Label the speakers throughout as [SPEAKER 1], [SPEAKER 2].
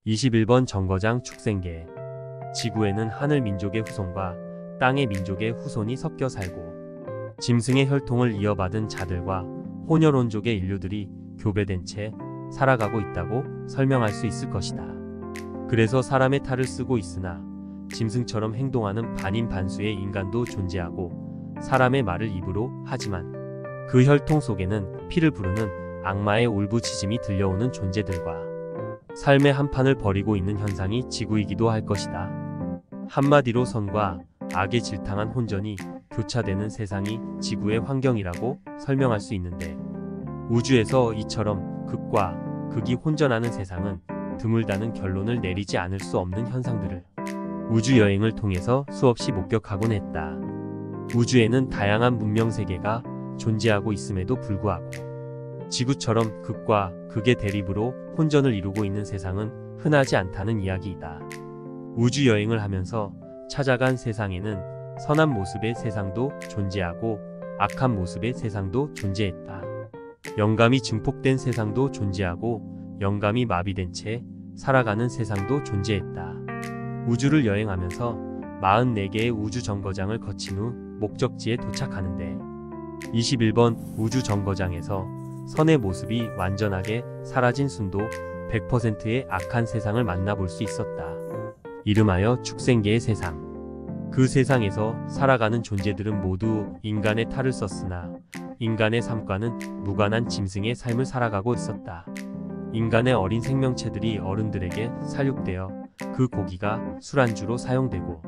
[SPEAKER 1] 21번 정거장 축생계. 지구에는 하늘 민족의 후손과 땅의 민족의 후손이 섞여 살고 짐승의 혈통을 이어받은 자들과 혼혈혼족의 인류들이 교배된 채 살아가고 있다고 설명할 수 있을 것이다. 그래서 사람의 탈을 쓰고 있으나 짐승처럼 행동하는 반인반수의 인간도 존재하고 사람의 말을 입으로 하지만 그 혈통 속에는 피를 부르는 악마의 울부짖음이 들려오는 존재들과 삶의 한판을 벌이고 있는 현상이 지구이기도 할 것이다. 한마디로 선과 악의 질탕한 혼전이 교차되는 세상이 지구의 환경이라고 설명할 수 있는데, 우주에서 이처럼 극과 극이 혼전하는 세상은 드물다는 결론을 내리지 않을 수 없는 현상들을 우주여행을 통해서 수없이 목격하곤 했다. 우주에는 다양한 문명세계가 존재하고 있음에도 불구하고 지구처럼 극과 극의 대립으로 혼전을 이루고 있는 세상은 흔하지 않다는 이야기이다. 우주여행을 하면서 찾아간 세상에는 선한 모습의 세상도 존재하고 악한 모습의 세상도 존재했다. 영감이 증폭된 세상도 존재하고 영감이 마비된 채 살아가는 세상도 존재했다. 우주를 여행하면서 44개의 우주 정거장을 거친 후 목적지에 도착하는데, 21번 우주 정거장에서 선의 모습이 완전하게 사라진 순도 100%의 악한 세상을 만나볼 수 있었다. 이름하여 축생계의 세상. 그 세상에서 살아가는 존재들은 모두 인간의 탈을 썼으나 인간의 삶과는 무관한 짐승의 삶을 살아가고 있었다. 인간의 어린 생명체들이 어른들에게 살육되어 그 고기가 술안주로 사용되고,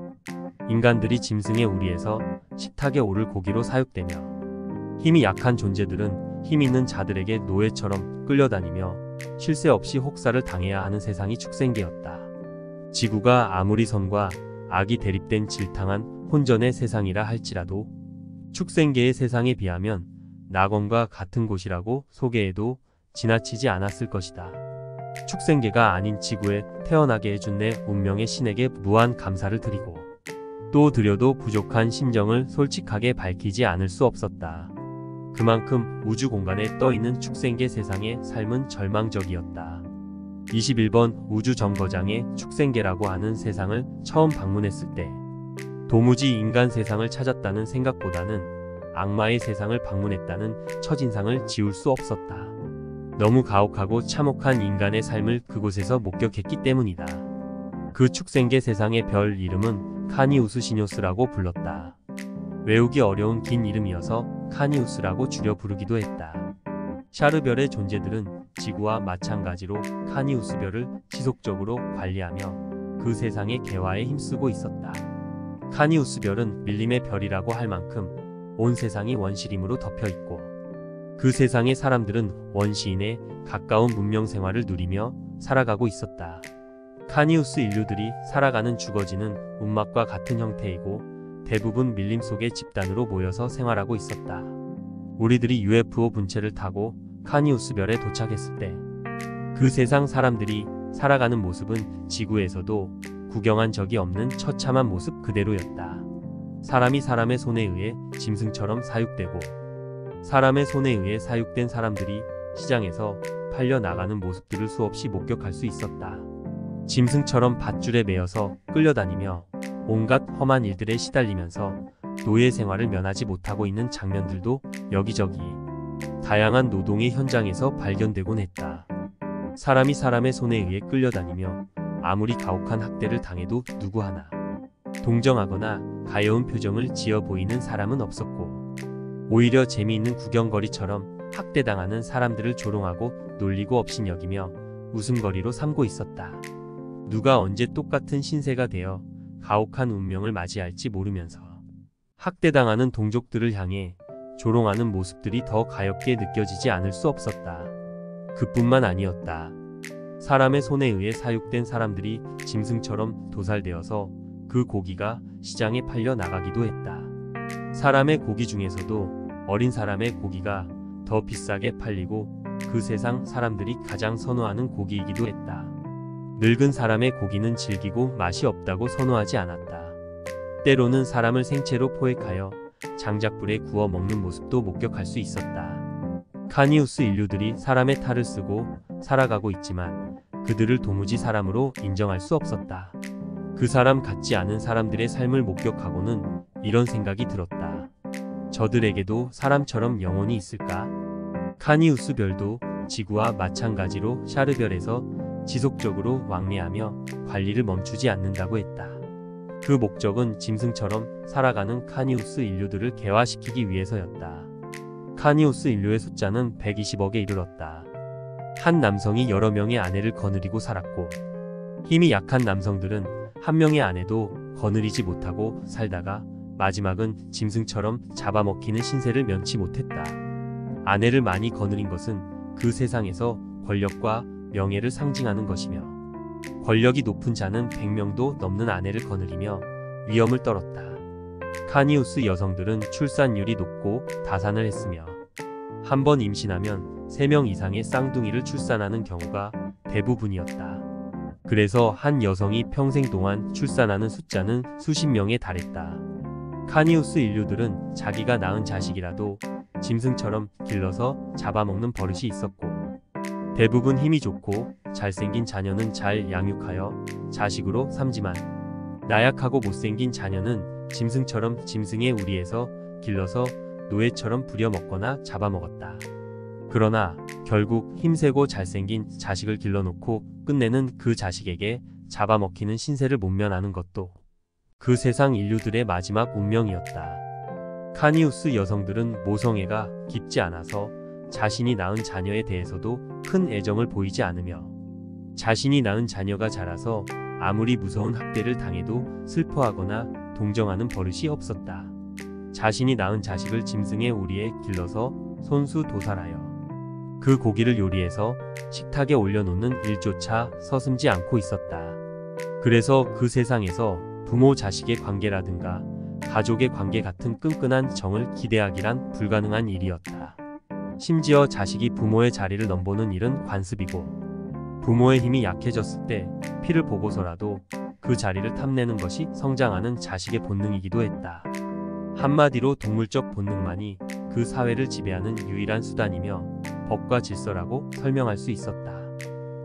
[SPEAKER 1] 인간들이 짐승의 우리에서 식탁에 오를 고기로 사육되며, 힘이 약한 존재들은 힘 있는 자들에게 노예처럼 끌려다니며 쉴 새 없이 혹사를 당해야 하는 세상이 축생계였다. 지구가 아무리 선과 악이 대립된 질탕한 혼전의 세상이라 할지라도 축생계의 세상에 비하면 낙원과 같은 곳이라고 소개해도 지나치지 않았을 것이다. 축생계가 아닌 지구에 태어나게 해준 내 운명의 신에게 무한 감사를 드리고 또 드려도 부족한 심정을 솔직하게 밝히지 않을 수 없었다. 그만큼 우주 공간에 떠있는 축생계 세상의 삶은 절망적이었다. 21번 우주 정거장의 축생계라고 하는 세상을 처음 방문했을 때 도무지 인간 세상을 찾았다는 생각보다는 악마의 세상을 방문했다는 첫인상을 지울 수 없었다. 너무 가혹하고 참혹한 인간의 삶을 그곳에서 목격했기 때문이다. 그 축생계 세상의 별 이름은 카니우스 시뇨스라고 불렀다. 외우기 어려운 긴 이름이어서 카니우스라고 줄여 부르기도 했다. 샤르별의 존재들은 지구와 마찬가지로 카니우스별을 지속적으로 관리하며 그 세상의 개화에 힘쓰고 있었다. 카니우스별은 밀림의 별이라고 할 만큼 온 세상이 원시림으로 덮여있고, 그 세상의 사람들은 원시인의 가까운 문명 생활을 누리며 살아가고 있었다. 카니우스 인류들이 살아가는 주거지는 움막과 같은 형태이고 대부분 밀림 속의 집단으로 모여서 생활하고 있었다. 우리들이 UFO 분체를 타고 카니우스 별에 도착했을 때 그 세상 사람들이 살아가는 모습은 지구에서도 구경한 적이 없는 처참한 모습 그대로였다. 사람이 사람의 손에 의해 짐승처럼 사육되고 사람의 손에 의해 사육된 사람들이 시장에서 팔려 나가는 모습들을 수없이 목격할 수 있었다. 짐승처럼 밧줄에 매여서 끌려다니며 온갖 험한 일들에 시달리면서 노예 생활을 면하지 못하고 있는 장면들도 여기저기 다양한 노동의 현장에서 발견되곤 했다. 사람이 사람의 손에 의해 끌려다니며 아무리 가혹한 학대를 당해도 누구 하나 동정하거나 가여운 표정을 지어 보이는 사람은 없었고, 오히려 재미있는 구경거리처럼 학대당하는 사람들을 조롱하고 놀리고 업신여기며 웃음거리로 삼고 있었다. 누가 언제 똑같은 신세가 되어 가혹한 운명을 맞이할지 모르면서 학대당하는 동족들을 향해 조롱하는 모습들이 더 가엽게 느껴지지 않을 수 없었다. 그뿐만 아니었다. 사람의 손에 의해 사육된 사람들이 짐승처럼 도살되어서 그 고기가 시장에 팔려 나가기도 했다. 사람의 고기 중에서도 어린 사람의 고기가 더 비싸게 팔리고 그 세상 사람들이 가장 선호하는 고기이기도 했다. 늙은 사람의 고기는 질기고 맛이 없다고 선호하지 않았다. 때로는 사람을 생채로 포획하여 장작불에 구워 먹는 모습도 목격할 수 있었다. 카니우스 인류들이 사람의 탈을 쓰고 살아가고 있지만 그들을 도무지 사람으로 인정할 수 없었다. 그 사람 같지 않은 사람들의 삶을 목격하고는 이런 생각이 들었다. 저들에게도 사람처럼 영혼이 있을까? 카니우스 별도 지구와 마찬가지로 샤르별에서 지속적으로 왕래하며 관리를 멈추지 않는다고 했다. 그 목적은 짐승처럼 살아가는 카니우스 인류들을 개화시키기 위해서였다. 카니우스 인류의 숫자는 120억에 이르렀다. 한 남성이 여러 명의 아내를 거느리고 살았고, 힘이 약한 남성들은 한 명의 아내도 거느리지 못하고 살다가 마지막은 짐승처럼 잡아먹히는 신세를 면치 못했다. 아내를 많이 거느린 것은 그 세상에서 권력과 명예를 상징하는 것이며, 권력이 높은 자는 100명도 넘는 아내를 거느리며 위엄을 떨었다. 카니우스 여성들은 출산율이 높고 다산을 했으며, 한 번 임신하면 3명 이상의 쌍둥이를 출산하는 경우가 대부분이었다. 그래서 한 여성이 평생 동안 출산하는 숫자는 수십 명에 달했다. 카니우스 인류들은 자기가 낳은 자식이라도 짐승처럼 길러서 잡아먹는 버릇이 있었고, 대부분 힘이 좋고 잘생긴 자녀는 잘 양육하여 자식으로 삼지만, 나약하고 못생긴 자녀는 짐승처럼 짐승의 우리에서 길러서 노예처럼 부려먹거나 잡아먹었다. 그러나 결국 힘세고 잘생긴 자식을 길러놓고 끝내는 그 자식에게 잡아먹히는 신세를 못 면하는 것도 그 세상 인류들의 마지막 운명이었다. 카니우스 여성들은 모성애가 깊지 않아서 자신이 낳은 자녀에 대해서도 큰 애정을 보이지 않으며, 자신이 낳은 자녀가 자라서 아무리 무서운 학대를 당해도 슬퍼하거나 동정하는 버릇이 없었다. 자신이 낳은 자식을 짐승의 우리에 길러서 손수도살하여 그 고기를 요리해서 식탁에 올려놓는 일조차 서슴지 않고 있었다. 그래서 그 세상에서 부모 자식의 관계라든가 가족의 관계 같은 끈끈한 정을 기대하기란 불가능한 일이었다. 심지어 자식이 부모의 자리를 넘보는 일은 관습이고, 부모의 힘이 약해졌을 때 피를 보고서라도 그 자리를 탐내는 것이 성장하는 자식의 본능이기도 했다. 한마디로 동물적 본능만이 그 사회를 지배하는 유일한 수단이며 법과 질서라고 설명할 수 있었다.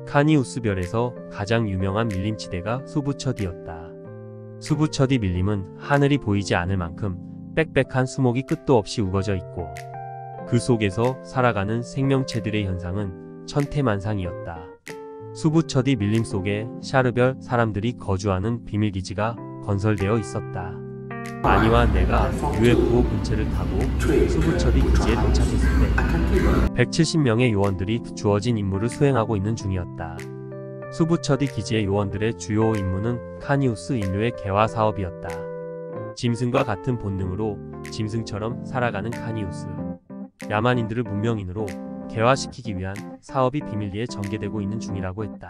[SPEAKER 1] 카니우스 별에서 가장 유명한 밀림지대가 수부처디였다. 수부처디 밀림은 하늘이 보이지 않을 만큼 빽빽한 수목이 끝도 없이 우거져 있고, 그 속에서 살아가는 생명체들의 현상은 천태만상이었다. 수부처디 밀림 속에 샤르별 사람들이 거주하는 비밀기지가 건설되어 있었다. 아니와 내가 UFO 본체를 타고 수부처디 기지에 도착했을 때 170명의 요원들이 주어진 임무를 수행하고 있는 중이었다. 수부처디 기지의 요원들의 주요 임무는 카니우스 인류의 개화 사업이었다. 짐승과 같은 본능으로 짐승처럼 살아가는 카니우스 야만인들을 문명인으로 개화시키기 위한 사업이 비밀리에 전개되고 있는 중이라고 했다.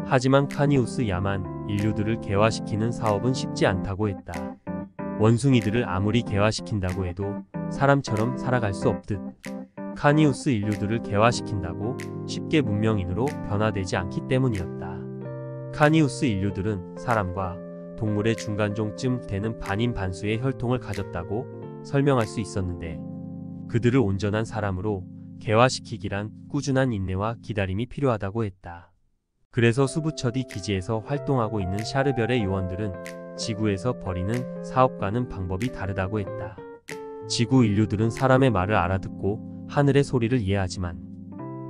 [SPEAKER 1] 하지만 카니우스 야만 인류들을 개화시키는 사업은 쉽지 않다고 했다. 원숭이들을 아무리 개화시킨다고 해도 사람처럼 살아갈 수 없듯, 카니우스 인류들을 개화시킨다고 쉽게 문명인으로 변화되지 않기 때문이었다. 카니우스 인류들은 사람과 동물의 중간종쯤 되는 반인반수의 혈통을 가졌다고 설명할 수 있었는데, 그들을 온전한 사람으로 개화시키기란 꾸준한 인내와 기다림이 필요하다고 했다. 그래서 수부처디 기지에서 활동하고 있는 샤르별의 요원들은 지구에서 벌이는 사업과는 방법이 다르다고 했다. 지구 인류들은 사람의 말을 알아듣고 하늘의 소리를 이해하지만,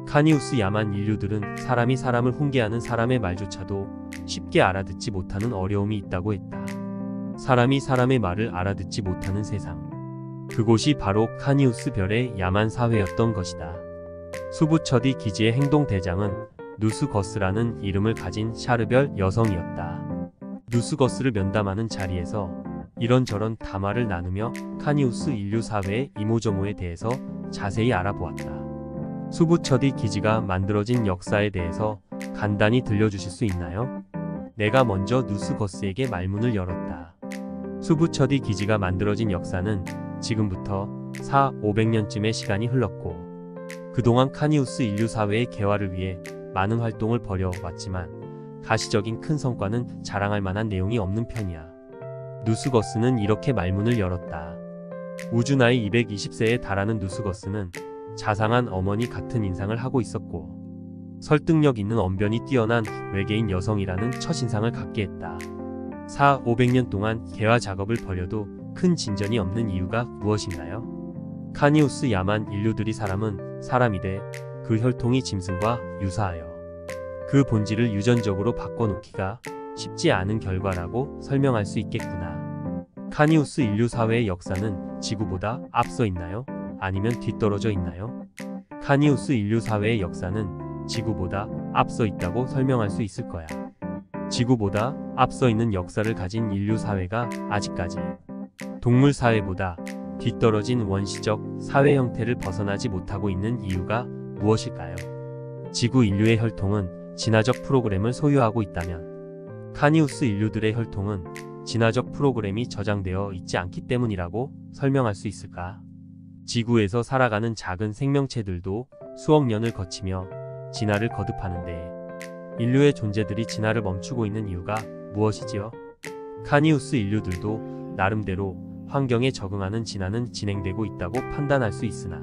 [SPEAKER 1] 카니우스 야만 인류들은 사람이 사람을 훈계하는 사람의 말조차도 쉽게 알아듣지 못하는 어려움이 있다고 했다. 사람이 사람의 말을 알아듣지 못하는 세상, 그곳이 바로 카니우스 별의 야만 사회였던 것이다. 수부처디 기지의 행동대장은 누스거스라는 이름을 가진 샤르별 여성이었다. 누스거스를 면담하는 자리에서 이런저런 담화를 나누며 카니우스 인류 사회의 이모저모에 대해서 자세히 알아보았다. 수부처디 기지가 만들어진 역사에 대해서 간단히 들려주실 수 있나요? 내가 먼저 누스거스에게 말문을 열었다. 수부처디 기지가 만들어진 역사는 지금부터 4,500년쯤의 시간이 흘렀고, 그동안 카니우스 인류 사회의 개화를 위해 많은 활동을 벌여왔지만 가시적인 큰 성과는 자랑할 만한 내용이 없는 편이야. 누스거스는 이렇게 말문을 열었다. 우주 나이 220세에 달하는 누스거스는 자상한 어머니 같은 인상을 하고 있었고, 설득력 있는 언변이 뛰어난 외계인 여성이라는 첫인상을 갖게 했다. 400~500년 동안 개화 작업을 벌여도 큰 진전이 없는 이유가 무엇인가요? 카니우스 야만 인류들이 사람이되 그 혈통이 짐승과 유사하여 그 본질을 유전적으로 바꿔놓기가 쉽지 않은 결과라고 설명할 수 있겠구나. 카니우스 인류 사회의 역사는 지구보다 앞서 있나요? 아니면 뒤떨어져 있나요? 카니우스 인류 사회의 역사는 지구보다 앞서 있다고 설명할 수 있을 거야. 지구보다 앞서 있는 역사를 가진 인류 사회가 아직까지 동물 사회보다 뒤떨어진 원시적 사회 형태를 벗어나지 못하고 있는 이유가 무엇일까요? 지구 인류의 혈통은 진화적 프로그램을 소유하고 있다면 카니우스 인류들의 혈통은 진화적 프로그램이 저장되어 있지 않기 때문이라고 설명할 수 있을까? 지구에서 살아가는 작은 생명체들도 수억 년을 거치며 진화를 거듭하는데 인류의 존재들이 진화를 멈추고 있는 이유가 무엇이지요? 카니우스 인류들도 나름대로 환경에 적응하는 진화는 진행되고 있다고 판단할 수 있으나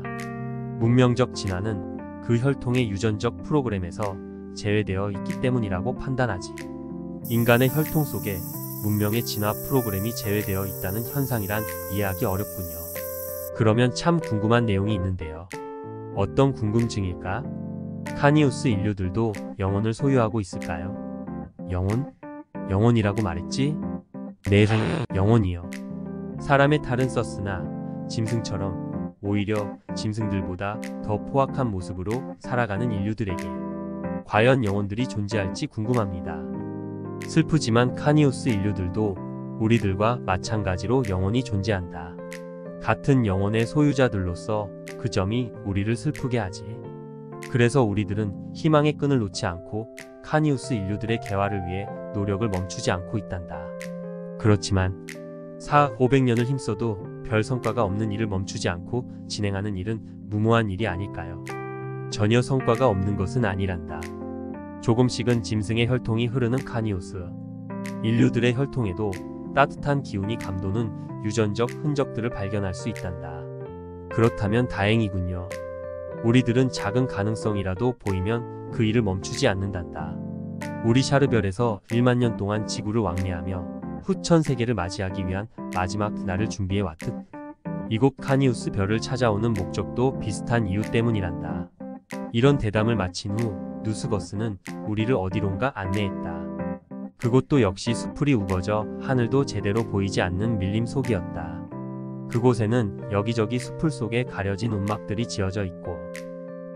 [SPEAKER 1] 문명적 진화는 그 혈통의 유전적 프로그램에서 제외되어 있기 때문이라고 판단하지. 인간의 혈통 속에 문명의 진화 프로그램이 제외되어 있다는 현상이란 이해하기 어렵군요. 그러면 참 궁금한 내용이 있는데요. 어떤 궁금증일까? 카니우스 인류들도 영혼을 소유하고 있을까요? 영혼? 영혼이라고 말했지? 네, 영혼이요. 사람의 탈은 썼으나 짐승처럼 오히려 짐승들보다 더 포악한 모습으로 살아가는 인류들에게 과연 영혼들이 존재할지 궁금합니다. 슬프지만 카니우스 인류들도 우리들과 마찬가지로 영혼이 존재한다. 같은 영혼의 소유자들로서 그 점이 우리를 슬프게 하지. 그래서 우리들은 희망의 끈을 놓지 않고 카니우스 인류들의 개화를 위해 노력을 멈추지 않고 있단다. 그렇지만 400~500년을 힘써도 별 성과가 없는 일을 멈추지 않고 진행하는 일은 무모한 일이 아닐까요? 전혀 성과가 없는 것은 아니란다. 조금씩은 짐승의 혈통이 흐르는 카니우스 인류들의 혈통에도 따뜻한 기운이 감도는 유전적 흔적들을 발견할 수 있단다. 그렇다면 다행이군요. 우리들은 작은 가능성이라도 보이면 그 일을 멈추지 않는단다. 우리 샤르별에서 1만 년 동안 지구를 왕래하며 후천 세계를 맞이하기 위한 마지막 날을 준비해 왔듯 이곳 카니우스 별을 찾아오는 목적도 비슷한 이유 때문이란다. 이런 대담을 마친 후 누스거스는 우리를 어디론가 안내했다. 그곳도 역시 수풀이 우거져 하늘도 제대로 보이지 않는 밀림 속이었다. 그곳에는 여기저기 수풀 속에 가려진 움막들이 지어져 있고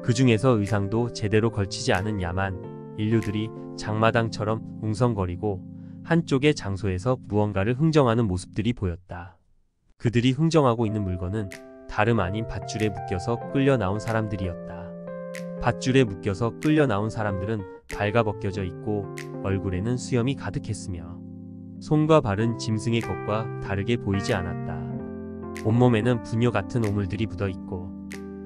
[SPEAKER 1] 그 중에서 의상도 제대로 걸치지 않은 야만 인류들이 장마당처럼 웅성거리고 한쪽의 장소에서 무언가를 흥정하는 모습들이 보였다. 그들이 흥정하고 있는 물건은 다름 아닌 밧줄에 묶여서 끌려 나온 사람들이었다. 밧줄에 묶여서 끌려 나온 사람들은 발가벗겨져 있고 얼굴에는 수염이 가득했으며 손과 발은 짐승의 것과 다르게 보이지 않았다. 온몸에는 부녀 같은 오물들이 묻어 있고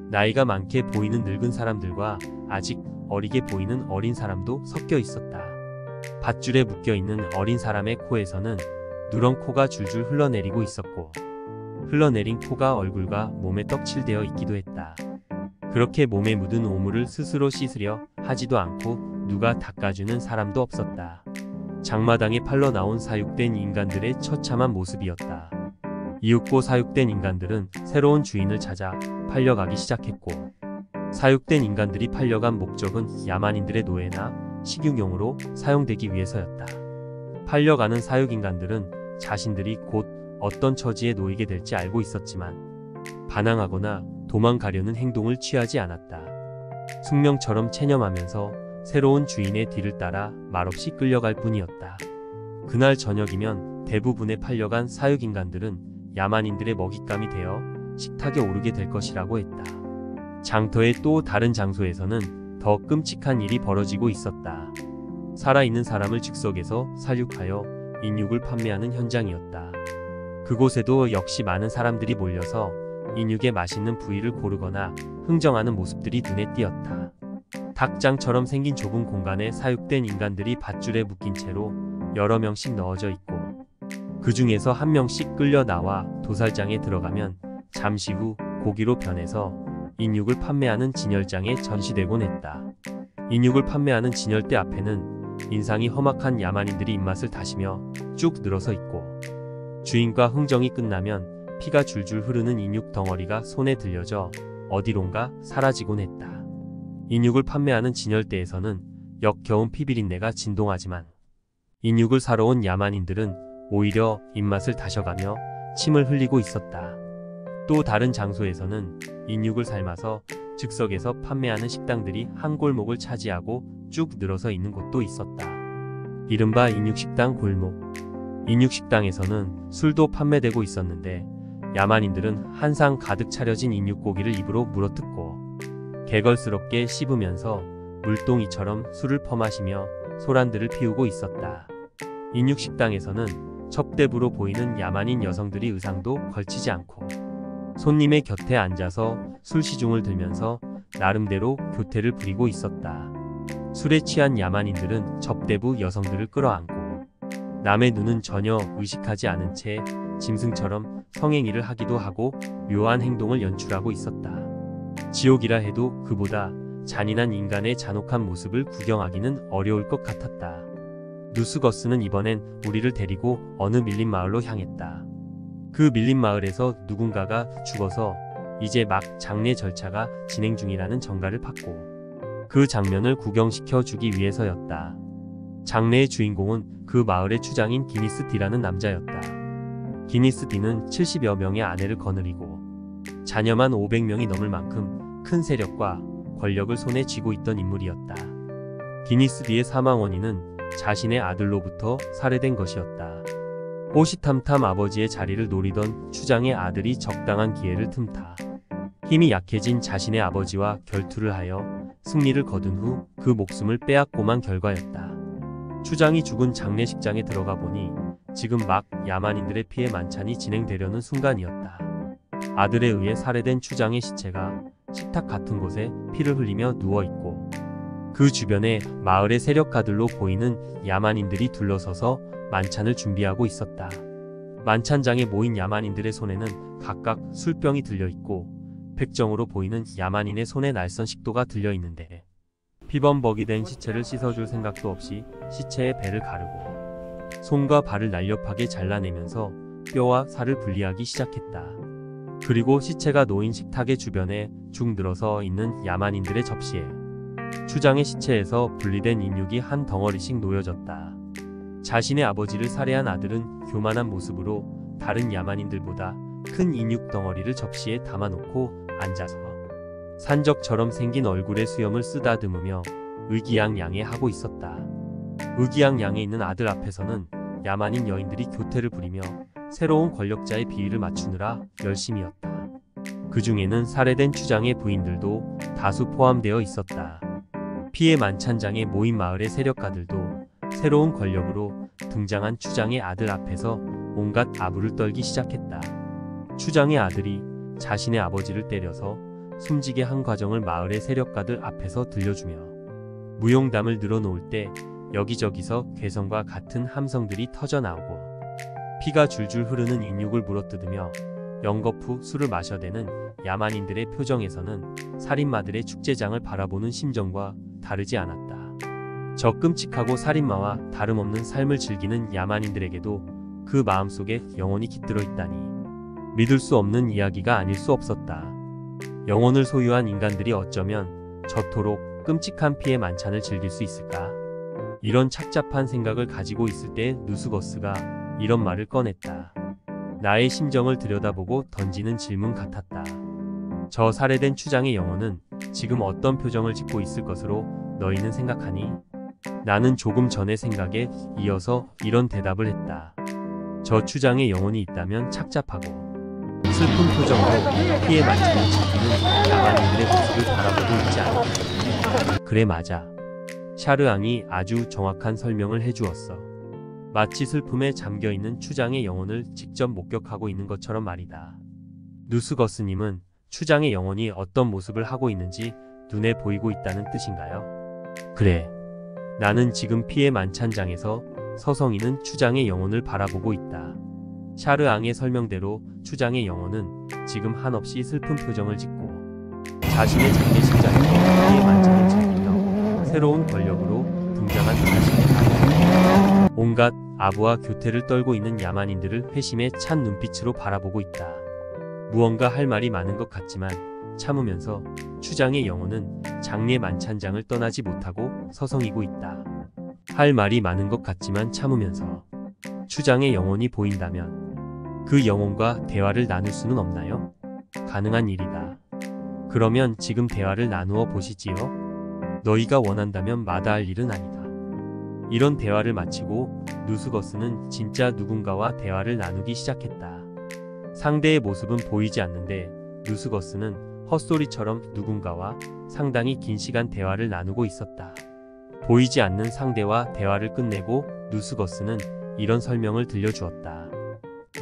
[SPEAKER 1] 나이가 많게 보이는 늙은 사람들과 아직 어리게 보이는 어린 사람도 섞여 있었다. 밧줄에 묶여있는 어린 사람의 코에서는 누런 코가 줄줄 흘러내리고 있었고 흘러내린 코가 얼굴과 몸에 떡칠되어 있기도 했다. 그렇게 몸에 묻은 오물을 스스로 씻으려 하지도 않고 누가 닦아주는 사람도 없었다. 장마당에 팔러 나온 사육된 인간들의 처참한 모습이었다. 이윽고 사육된 인간들은 새로운 주인을 찾아 팔려가기 시작했고 사육된 인간들이 팔려간 목적은 야만인들의 노예나 식용용으로 사용되기 위해서였다. 팔려가는 사육인간들은 자신들이 곧 어떤 처지에 놓이게 될지 알고 있었지만 반항하거나 도망가려는 행동을 취하지 않았다. 숙명처럼 체념하면서 새로운 주인의 뒤를 따라 말없이 끌려갈 뿐이었다. 그날 저녁이면 대부분의 팔려간 사육인간들은 야만인들의 먹잇감이 되어 식탁에 오르게 될 것이라고 했다. 장터의 또 다른 장소에서는 더 끔찍한 일이 벌어지고 있었다. 살아있는 사람을 즉석에서 살육하여 인육을 판매하는 현장이었다. 그곳에도 역시 많은 사람들이 몰려서 인육의 맛있는 부위를 고르거나 흥정하는 모습들이 눈에 띄었다. 닭장처럼 생긴 좁은 공간에 사육된 인간들이 밧줄에 묶인 채로 여러 명씩 넣어져 있고 그 중에서 한 명씩 끌려 나와 도살장에 들어가면 잠시 후 고기로 변해서 인육을 판매하는 진열장에 전시되곤 했다. 인육을 판매하는 진열대 앞에는 인상이 험악한 야만인들이 입맛을 다시며 쭉 늘어서 있고, 주인과 흥정이 끝나면 피가 줄줄 흐르는 인육 덩어리가 손에 들려져 어디론가 사라지곤 했다. 인육을 판매하는 진열대에서는 역겨운 피비린내가 진동하지만 인육을 사러 온 야만인들은 오히려 입맛을 다셔가며 침을 흘리고 있었다. 또 다른 장소에서는 인육을 삶아서 즉석에서 판매하는 식당들이 한 골목을 차지하고 쭉 늘어서 있는 곳도 있었다. 이른바 인육식당 골목. 인육식당에서는 술도 판매되고 있었는데 야만인들은 한 상 가득 차려진 인육고기를 입으로 물어뜯고 개걸스럽게 씹으면서 물동이처럼 술을 퍼마시며 소란들을 피우고 있었다. 인육식당에서는 첩대부로 보이는 야만인 여성들이 의상도 걸치지 않고 손님의 곁에 앉아서 술시중을 들면서 나름대로 교태를 부리고 있었다. 술에 취한 야만인들은 접대부 여성들을 끌어안고 남의 눈은 전혀 의식하지 않은 채 짐승처럼 성행위를 하기도 하고 묘한 행동을 연출하고 있었다. 지옥이라 해도 그보다 잔인한 인간의 잔혹한 모습을 구경하기는 어려울 것 같았다. 누스거스는 이번엔 우리를 데리고 어느 밀림 마을로 향했다. 그 밀림 마을에서 누군가가 죽어서 이제 막 장례 절차가 진행 중이라는 전가를 팠고 그 장면을 구경시켜 주기 위해서였다. 장례의 주인공은 그 마을의 추장인 기니스 D라는 남자였다. 기니스 D는 70여 명의 아내를 거느리고 자녀만 500명이 넘을 만큼 큰 세력과 권력을 손에 쥐고 있던 인물이었다. 기니스 D의 사망 원인은 자신의 아들로부터 살해된 것이었다. 호시탐탐 아버지의 자리를 노리던 추장의 아들이 적당한 기회를 틈타 힘이 약해진 자신의 아버지와 결투를 하여 승리를 거둔 후 그 목숨을 빼앗고만 결과였다. 추장이 죽은 장례식장에 들어가 보니 지금 막 야만인들의 피해 만찬이 진행되려는 순간이었다. 아들에 의해 살해된 추장의 시체가 식탁 같은 곳에 피를 흘리며 누워있고 그 주변에 마을의 세력가들로 보이는 야만인들이 둘러서서 만찬을 준비하고 있었다. 만찬장에 모인 야만인들의 손에는 각각 술병이 들려있고 백정으로 보이는 야만인의 손에 날선 식도가 들려있는데 피범벅이 된 시체를 씻어줄 생각도 없이 시체의 배를 가르고 손과 발을 날렵하게 잘라내면서 뼈와 살을 분리하기 시작했다. 그리고 시체가 놓인 식탁의 주변에 쭉 늘어서 있는 야만인들의 접시에 추장의 시체에서 분리된 인육이 한 덩어리씩 놓여졌다. 자신의 아버지를 살해한 아들은 교만한 모습으로 다른 야만인들보다 큰 인육 덩어리를 접시에 담아놓고 앉아서 산적처럼 생긴 얼굴에 수염을 쓰다듬으며 의기양양해하고 있었다. 의기양양해 있는 아들 앞에서는 야만인 여인들이 교태를 부리며 새로운 권력자의 비위를 맞추느라 열심이었다. 그 중에는 살해된 추장의 부인들도 다수 포함되어 있었다. 피해 만찬장에 모인 마을의 세력가들도 새로운 권력으로 등장한 추장의 아들 앞에서 온갖 아부를 떨기 시작했다. 추장의 아들이 자신의 아버지를 때려서 숨지게 한 과정을 마을의 세력가들 앞에서 들려주며 무용담을 늘어놓을 때 여기저기서 괴성과 같은 함성들이 터져나오고 피가 줄줄 흐르는 인육을 물어뜯으며 연거푸 술을 마셔대는 야만인들의 표정에서는 살인마들의 축제장을 바라보는 심정과 다르지 않았다. 저 끔찍하고 살인마와 다름없는 삶을 즐기는 야만인들에게도 그 마음속에 영혼이 깃들어 있다니 믿을 수 없는 이야기가 아닐 수 없었다. 영혼을 소유한 인간들이 어쩌면 저토록 끔찍한 피해 만찬을 즐길 수 있을까? 이런 착잡한 생각을 가지고 있을 때 누스거스가 이런 말을 꺼냈다. 나의 심정을 들여다보고 던지는 질문 같았다. 저 살해된 추장의 영혼은 지금 어떤 표정을 짓고 있을 것으로 너희는 생각하니? 나는 조금 전의 생각에 이어서 이런 대답을 했다. 저 추장의 영혼이 있다면 착잡하고 슬픈 표정으로 피해 만찬을 즐기는 야만인들의 모습을 바라보고 있지 않을까. 그래 맞아. 샤르앙이 아주 정확한 설명을 해주었어. 마치 슬픔에 잠겨있는 추장의 영혼을 직접 목격하고 있는 것처럼 말이다. 누스거스님은 추장의 영혼이 어떤 모습을 하고 있는지 눈에 보이고 있다는 뜻인가요? 그래. 나는 지금 피해 만찬장에서 서성이는 추장의 영혼을 바라보고 있다. 샤르앙의 설명대로 추장의 영혼은 지금 한없이 슬픈 표정을 짓고 자신의 장례식장에서 피해 만찬을 즐기며 새로운 권력으로 등장한 자신의 아들. 온갖 아부와 교태를 떨고 있는 야만인들을 회심에 찬 눈빛으로 바라보고 있다. 무언가 할 말이 많은 것 같지만 참으면서 추장의 영혼은 장례 만찬장을 떠나지 못하고 서성이고 있다. 할 말이 많은 것 같지만 참으면서 추장의 영혼이 보인다면 그 영혼과 대화를 나눌 수는 없나요? 가능한 일이다. 그러면 지금 대화를 나누어 보시지요. 너희가 원한다면 마다할 일은 아니다. 이런 대화를 마치고 누스거스는 진짜 누군가와 대화를 나누기 시작했다. 상대의 모습은 보이지 않는데 누스거스는 헛소리처럼 누군가와 상당히 긴 시간 대화를 나누고 있었다. 보이지 않는 상대와 대화를 끝내고 누스거스는 이런 설명을 들려주었다.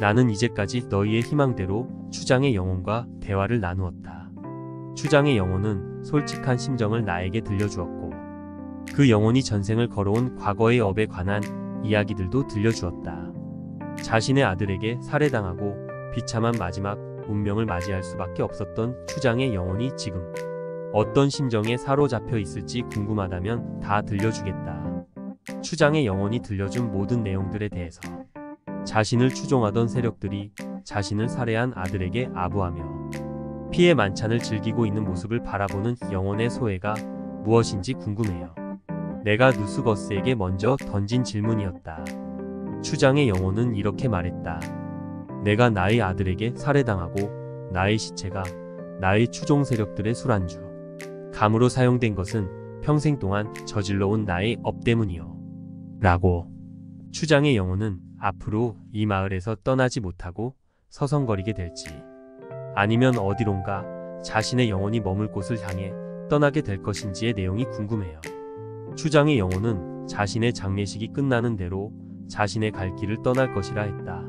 [SPEAKER 1] 나는 이제까지 너희의 희망대로 추장의 영혼과 대화를 나누었다. 추장의 영혼은 솔직한 심정을 나에게 들려주었고 그 영혼이 전생을 걸어온 과거의 업에 관한 이야기들도 들려주었다. 자신의 아들에게 살해당하고 비참한 마지막 운명을 맞이할 수밖에 없었던 추장의 영혼이 지금 어떤 심정에 사로잡혀 있을지 궁금하다면 다 들려주겠다. 추장의 영혼이 들려준 모든 내용들에 대해서 자신을 추종하던 세력들이 자신을 살해한 아들에게 아부하며 피해 만찬을 즐기고 있는 모습을 바라보는 영혼의 소회가 무엇인지 궁금해요. 내가 누스거스에게 먼저 던진 질문이었다. 추장의 영혼은 이렇게 말했다. 내가 나의 아들에게 살해당하고 나의 시체가 나의 추종 세력들의 술안주, 감으로 사용된 것은 평생 동안 저질러온 나의 업 때문이요. 라고. 추장의 영혼은 앞으로 이 마을에서 떠나지 못하고 서성거리게 될지 아니면 어디론가 자신의 영혼이 머물 곳을 향해 떠나게 될 것인지의 내용이 궁금해요. 추장의 영혼은 자신의 장례식이 끝나는 대로 자신의 갈 길을 떠날 것이라 했다.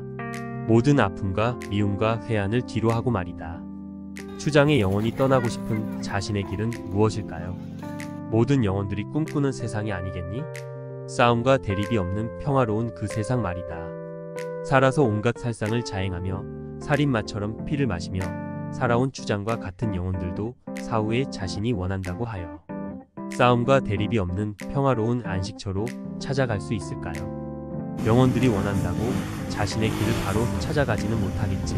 [SPEAKER 1] 모든 아픔과 미움과 회한을 뒤로 하고 말이다. 추장의 영혼이 떠나고 싶은 자신의 길은 무엇일까요? 모든 영혼들이 꿈꾸는 세상이 아니겠니? 싸움과 대립이 없는 평화로운 그 세상 말이다. 살아서 온갖 살상을 자행하며 살인마처럼 피를 마시며 살아온 추장과 같은 영혼들도 사후에 자신이 원한다고 하여 싸움과 대립이 없는 평화로운 안식처로 찾아갈 수 있을까요? 영혼들이 원한다고 자신의 길을 바로 찾아가지는 못하겠지.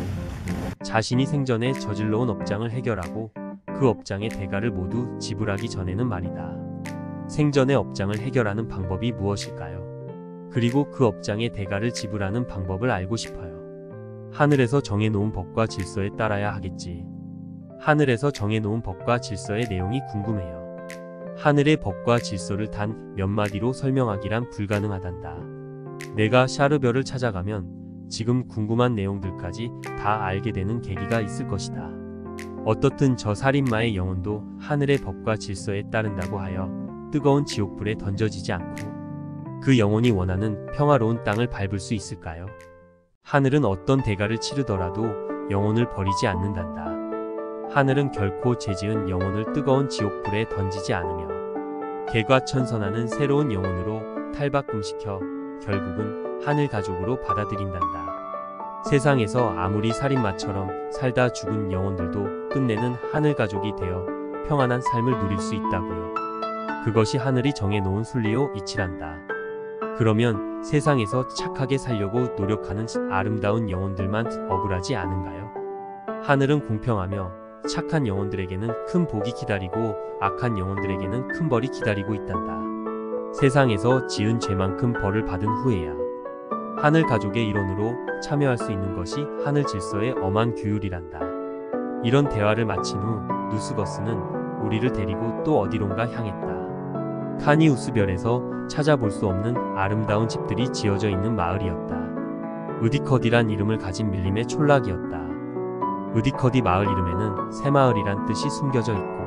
[SPEAKER 1] 자신이 생전에 저질러온 업장을 해결하고 그 업장의 대가를 모두 지불하기 전에는 말이다. 생전의 업장을 해결하는 방법이 무엇일까요? 그리고 그 업장의 대가를 지불하는 방법을 알고 싶어요. 하늘에서 정해놓은 법과 질서에 따라야 하겠지. 하늘에서 정해놓은 법과 질서의 내용이 궁금해요. 하늘의 법과 질서를 단 몇 마디로 설명하기란 불가능하단다. 내가 샤르별을 찾아가면 지금 궁금한 내용들까지 다 알게 되는 계기가 있을 것이다. 어떻든 저 살인마의 영혼도 하늘의 법과 질서에 따른다고 하여 뜨거운 지옥불에 던져지지 않고 그 영혼이 원하는 평화로운 땅을 밟을 수 있을까요? 하늘은 어떤 대가를 치르더라도 영혼을 버리지 않는단다. 하늘은 결코 죄지은 영혼을 뜨거운 지옥불에 던지지 않으며 개과천선하는 새로운 영혼으로 탈바꿈시켜 결국은 하늘 가족으로 받아들인단다. 세상에서 아무리 살인마처럼 살다 죽은 영혼들도 끝내는 하늘 가족이 되어 평안한 삶을 누릴 수 있다고요. 그것이 하늘이 정해놓은 순리요 이치란다. 그러면 세상에서 착하게 살려고 노력하는 아름다운 영혼들만 억울하지 않은가요? 하늘은 공평하며 착한 영혼들에게는 큰 복이 기다리고 악한 영혼들에게는 큰 벌이 기다리고 있단다. 세상에서 지은 죄만큼 벌을 받은 후에야 하늘 가족의 일원으로 참여할 수 있는 것이 하늘 질서의 엄한 규율이란다. 이런 대화를 마친 후 누스거스는 우리를 데리고 또 어디론가 향했다. 카니우스별에서 찾아볼 수 없는 아름다운 집들이 지어져 있는 마을이었다. 으디커디란 이름을 가진 밀림의 촌락이었다. 으디커디 마을 이름에는 새마을이란 뜻이 숨겨져 있고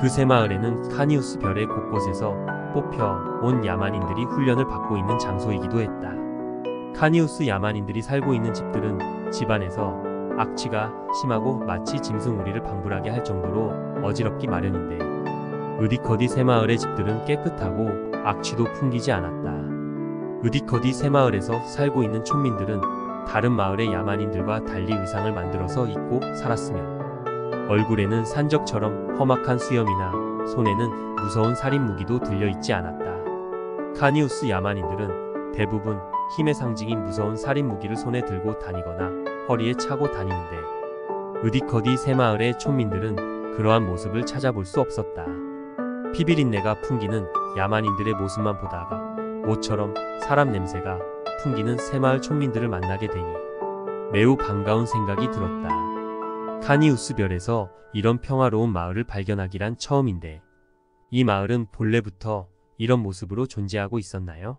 [SPEAKER 1] 그 새마을에는 카니우스 별의 곳곳에서 뽑혀 온 야만인들이 훈련을 받고 있는 장소이기도 했다. 카니우스 야만인들이 살고 있는 집들은 집안에서 악취가 심하고 마치 짐승우리를 방불하게 할 정도로 어지럽기 마련인데 으디커디 새마을의 집들은 깨끗하고 악취도 풍기지 않았다. 으디커디 새마을에서 살고 있는 촌민들은 다른 마을의 야만인들과 달리 의상을 만들어서 입고 살았으며 얼굴에는 산적처럼 험악한 수염이나 손에는 무서운 살인 무기도 들려있지 않았다. 카니우스 야만인들은 대부분 힘의 상징인 무서운 살인 무기를 손에 들고 다니거나 허리에 차고 다니는데 으디커디 새마을의 촌민들은 그러한 모습을 찾아볼 수 없었다. 피비린내가 풍기는 야만인들의 모습만 보다가 모처럼 사람 냄새가 풍기는 새마을 촌민들을 만나게 되니 매우 반가운 생각이 들었다. 카니우스 별에서 이런 평화로운 마을을 발견하기란 처음인데 이 마을은 본래부터 이런 모습으로 존재하고 있었나요?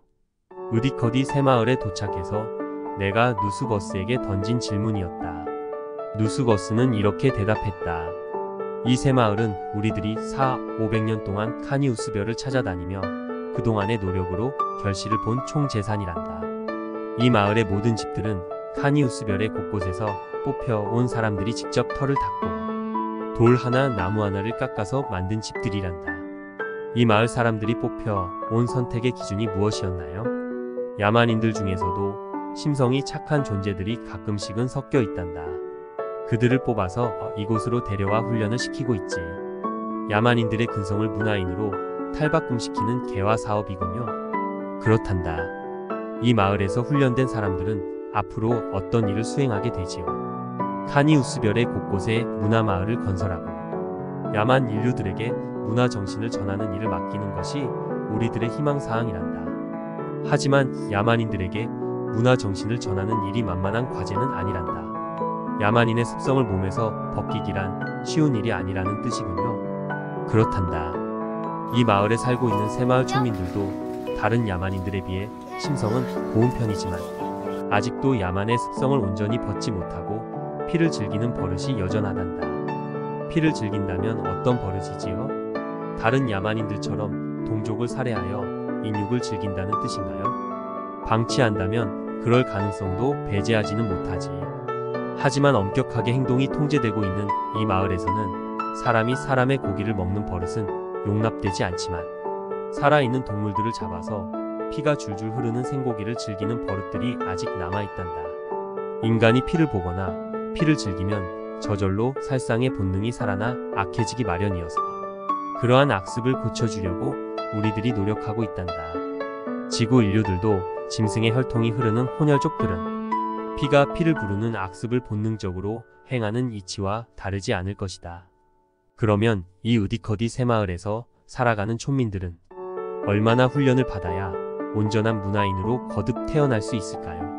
[SPEAKER 1] 으디커디 새마을에 도착해서 내가 누스거스에게 던진 질문이었다. 누스거스는 이렇게 대답했다. 이 새마을은 우리들이 400~500년 동안 카니우스 별을 찾아다니며 그동안의 노력으로 결실을 본 총재산이란다. 이 마을의 모든 집들은 카니우스 별의 곳곳에서 뽑혀온 사람들이 직접 털을 닦고 돌 하나 나무 하나를 깎아서 만든 집들이란다. 이 마을 사람들이 뽑혀온 선택의 기준이 무엇이었나요? 야만인들 중에서도 심성이 착한 존재들이 가끔씩은 섞여 있단다. 그들을 뽑아서 이곳으로 데려와 훈련을 시키고 있지. 야만인들의 근성을 문화인으로 탈바꿈시키는 개화 사업이군요. 그렇단다. 이 마을에서 훈련된 사람들은 앞으로 어떤 일을 수행하게 되지요. 카니우스 별의 곳곳에 문화마을을 건설하고 야만 인류들에게 문화 정신을 전하는 일을 맡기는 것이 우리들의 희망사항이란다. 하지만 야만인들에게 문화 정신을 전하는 일이 만만한 과제는 아니란다. 야만인의 습성을 몸에서 벗기기란 쉬운 일이 아니라는 뜻이군요. 그렇단다. 이 마을에 살고 있는 새마을 촌민들도 다른 야만인들에 비해 심성은 고운 편이지만 아직도 야만의 습성을 온전히 벗지 못하고 피를 즐기는 버릇이 여전하단다. 피를 즐긴다면 어떤 버릇이지요? 다른 야만인들처럼 동족을 살해하여 인육을 즐긴다는 뜻인가요? 방치한다면 그럴 가능성도 배제하지는 못하지. 하지만 엄격하게 행동이 통제되고 있는 이 마을에서는 사람이 사람의 고기를 먹는 버릇은 용납되지 않지만 살아있는 동물들을 잡아서 피가 줄줄 흐르는 생고기를 즐기는 버릇들이 아직 남아있단다. 인간이 피를 보거나 피를 즐기면 저절로 살상의 본능이 살아나 악해지기 마련이어서 그러한 악습을 고쳐주려고 우리들이 노력하고 있단다. 지구 인류들도 짐승의 혈통이 흐르는 혼혈족들은 피가 피를 부르는 악습을 본능적으로 행하는 이치와 다르지 않을 것이다. 그러면 이 으디커디 새마을에서 살아가는 촌민들은 얼마나 훈련을 받아야 온전한 문화인으로 거듭 태어날 수 있을까요?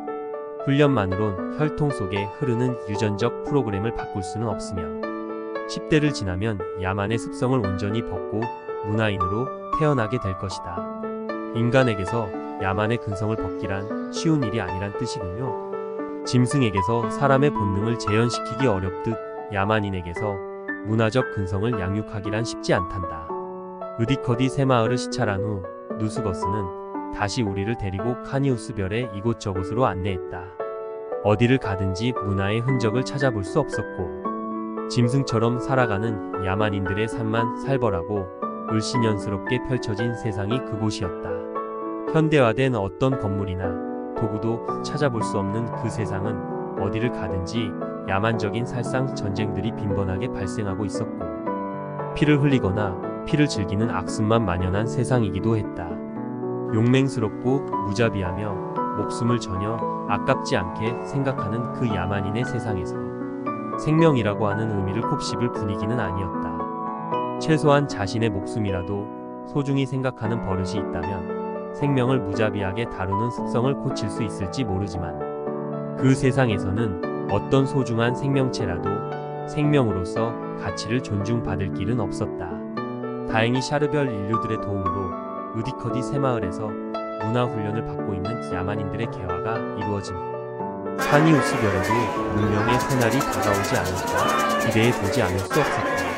[SPEAKER 1] 훈련만으론 혈통 속에 흐르는 유전적 프로그램을 바꿀 수는 없으며 10대를 지나면 야만의 습성을 온전히 벗고 문화인으로 태어나게 될 것이다. 인간에게서 야만의 근성을 벗기란 쉬운 일이 아니란 뜻이군요. 짐승에게서 사람의 본능을 재현시키기 어렵듯 야만인에게서 문화적 근성을 양육하기란 쉽지 않단다. 으디커디 새마을을 시찰한 후 누스거스는 다시 우리를 데리고 카니우스 별의 이곳저곳으로 안내했다. 어디를 가든지 문화의 흔적을 찾아볼 수 없었고 짐승처럼 살아가는 야만인들의 삶만 살벌하고 을씨년스럽게 펼쳐진 세상이 그곳이었다. 현대화된 어떤 건물이나 도구도 찾아볼 수 없는 그 세상은 어디를 가든지 야만적인 살상 전쟁들이 빈번하게 발생하고 있었고 피를 흘리거나 피를 즐기는 악습만 만연한 세상이기도 했다. 용맹스럽고 무자비하며 목숨을 전혀 아깝지 않게 생각하는 그 야만인의 세상에서 생명이라고 하는 의미를 곱씹을 분위기는 아니었다. 최소한 자신의 목숨이라도 소중히 생각하는 버릇이 있다면 생명을 무자비하게 다루는 습성을 고칠 수 있을지 모르지만 그 세상에서는 어떤 소중한 생명체라도 생명으로서 가치를 존중받을 길은 없었다. 다행히 샤르별 인류들의 도움으로 으디커디 새마을에서 문화훈련을 받고 있는 야만인들의 개화가 이루어지니 카니우스 별에도 문명의 새날이 다가오지 않을까 기대해 보지 않을 수 없었다.